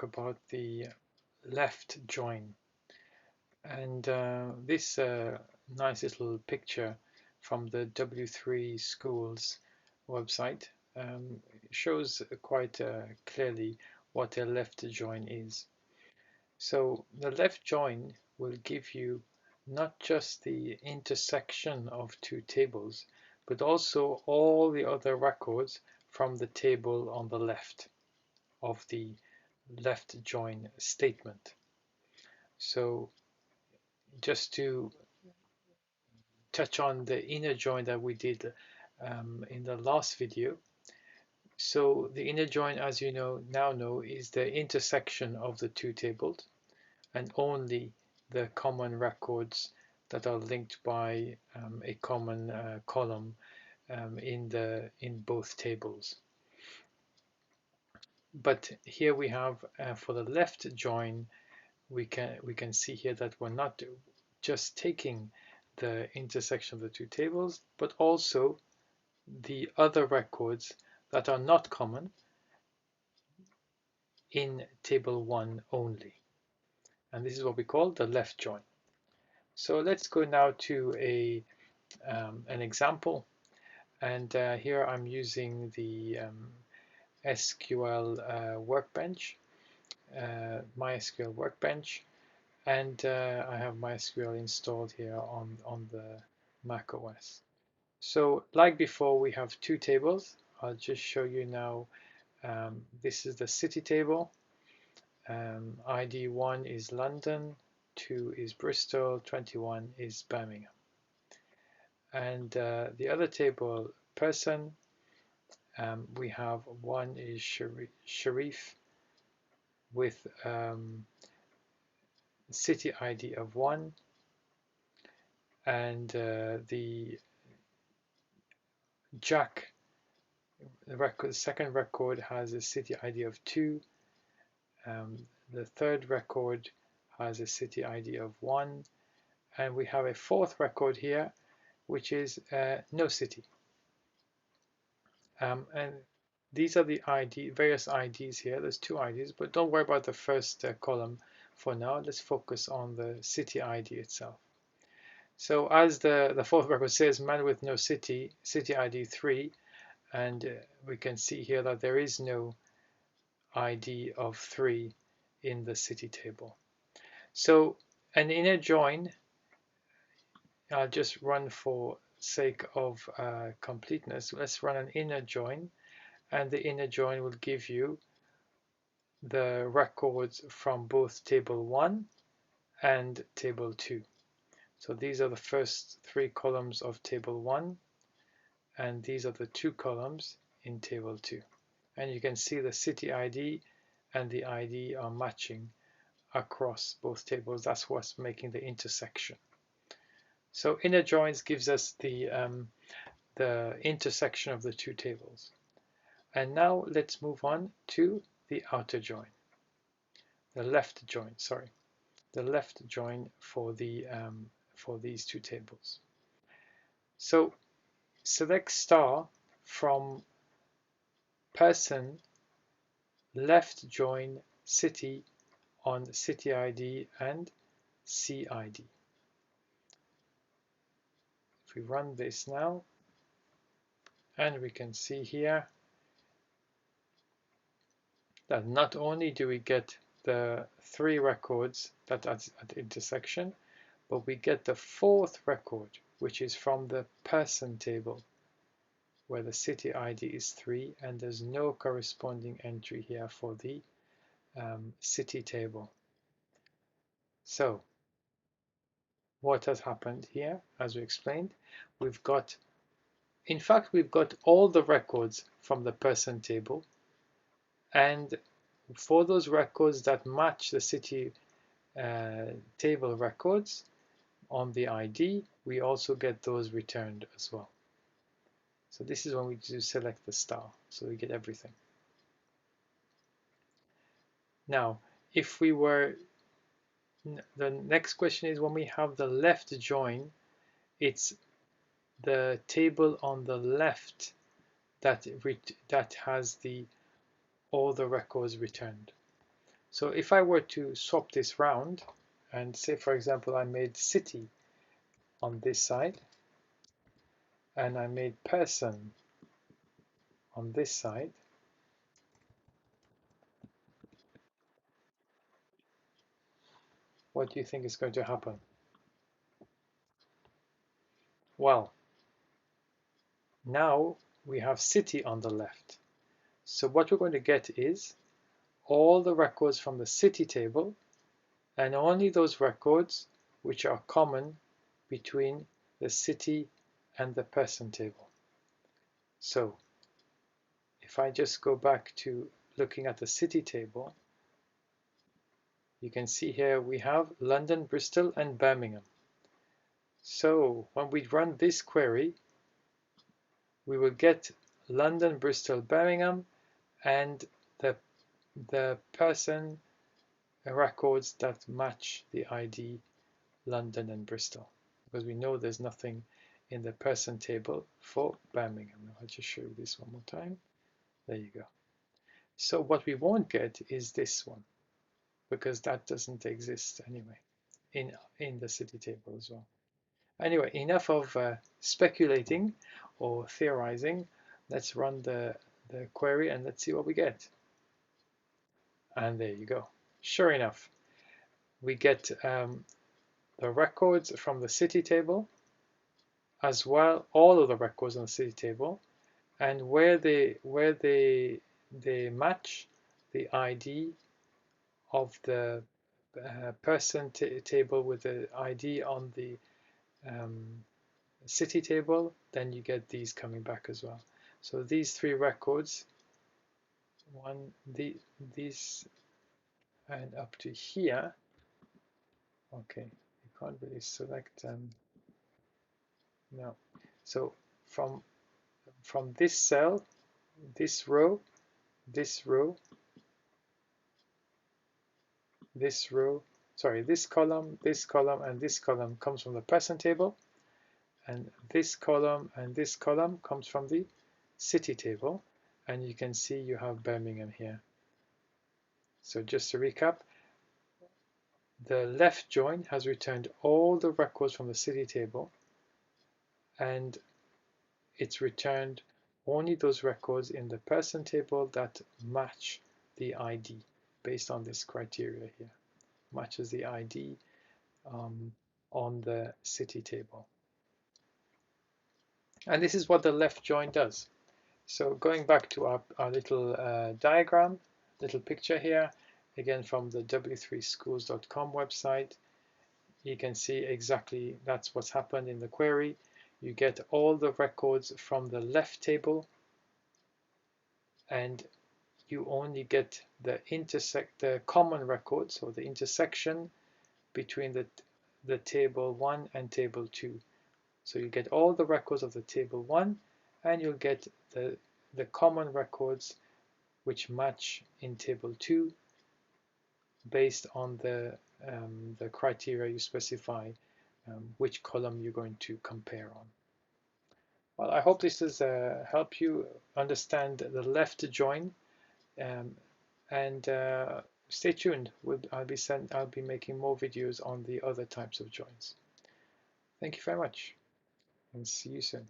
talk about the left join, and this nice little picture from the W3 Schools website shows quite clearly what a left join is. So the left join will give you not just the intersection of two tables, but also all the other records from the table on the left of the left join statement. So just to touch on the inner join that we did in the last video. So the inner join, as you now know, is the intersection of the two tables and only the common records that are linked by a common column in both tables. But here we have for the left join, we can see here that we're not just taking the intersection of the two tables, but also the other records that are not common in table 1 only. And this is what we call the left join. So let's go now to an example. And here I'm using the SQL workbench, MySQL workbench. And I have MySQL installed here on the Mac OS. So like before, we have two tables. I'll just show you now. This is the city table. ID 1 is London, 2 is Bristol, 21 is Birmingham. And the other table, person, we have 1 is Sharif with city ID of 1, and the Jack, the second record has a city ID of 2. The third record has a city ID of 1, and we have a fourth record here, which is no city. And these are the various IDs here. There's two IDs, but don't worry about the first column for now. Let's focus on the city ID itself. So as the fourth record says, man with no city, city ID 3, and we can see here that there is no ID of 3 in the city table. So an inner join, I'll just run for sake of completeness. Let's run an inner join, and the inner join will give you the records from both table 1 and table 2. So these are the first 3 columns of table 1, and these are the 2 columns in table 2. And you can see the city ID and the ID are matching across both tables. That's what's making the intersection. So inner joins gives us the intersection of the two tables. And now let's move on to the outer join, the left join, sorry, the left join for these two tables. So select star from person, left join city on city ID and CID. If we run this now, and we can see here that not only do we get the 3 records that are at intersection, but we get the 4th record, which is from the person table, where the city ID is 3, and there's no corresponding entry here for the city table. So what has happened here, as we explained, we've got all the records from the person table, and for those records that match the city table records on the ID, we also get those returned as well. So this is when we do select the star, so we get everything. Now, if we were, the next question is when we have the left join, it's the table on the left that has all the records returned. So if I were to swap this round and say, for example, I made city on this side and I made person on this side, what do you think is going to happen? Well, now we have city on the left. So what we're going to get is all the records from the city table and only those records which are common between the city and the person table. So if I just go back to looking at the city table, you can see here we have London, Bristol, and Birmingham. So when we run this query, we will get London, Bristol, Birmingham, and the person records that match the ID London and Bristol, because we know there's nothing in the person table for Birmingham. I'll just show you this one more time. There you go. So what we won't get is this one, because that doesn't exist anyway in the city table as well. Anyway, enough of speculating or theorizing. Let's run the query and let's see what we get. And there you go. Sure enough, we get the records from the city table, as well all of the records on the city table, and where they match the ID of the person table with the ID on the city table, then you get these coming back as well. So these three records, these, and up to here. Okay, you can't really select no. So from this cell, this row, this row, this row, sorry, this column, and this column comes from the person table, and this column and this column comes from the city table, and you can see you have Birmingham here. So just to recap, the left join has returned all the records from the city table, and it's returned only those records in the person table that match the ID based on this criteria here. Matches the ID on the city table. And this is what the left join does. So going back to our little diagram, little picture here, again from the w3schools.com website, you can see exactly that's what's happened in the query. You get all the records from the left table, and you only get the common records, or the intersection between the table 1 and table 2. So you get all the records of the table 1, and you'll get the common records which match in table 2 based on the criteria you specify, which column you're going to compare on. Well, I hope this has helped you understand the left join, and stay tuned. I'll be making more videos on the other types of joins. Thank you very much, and see you soon.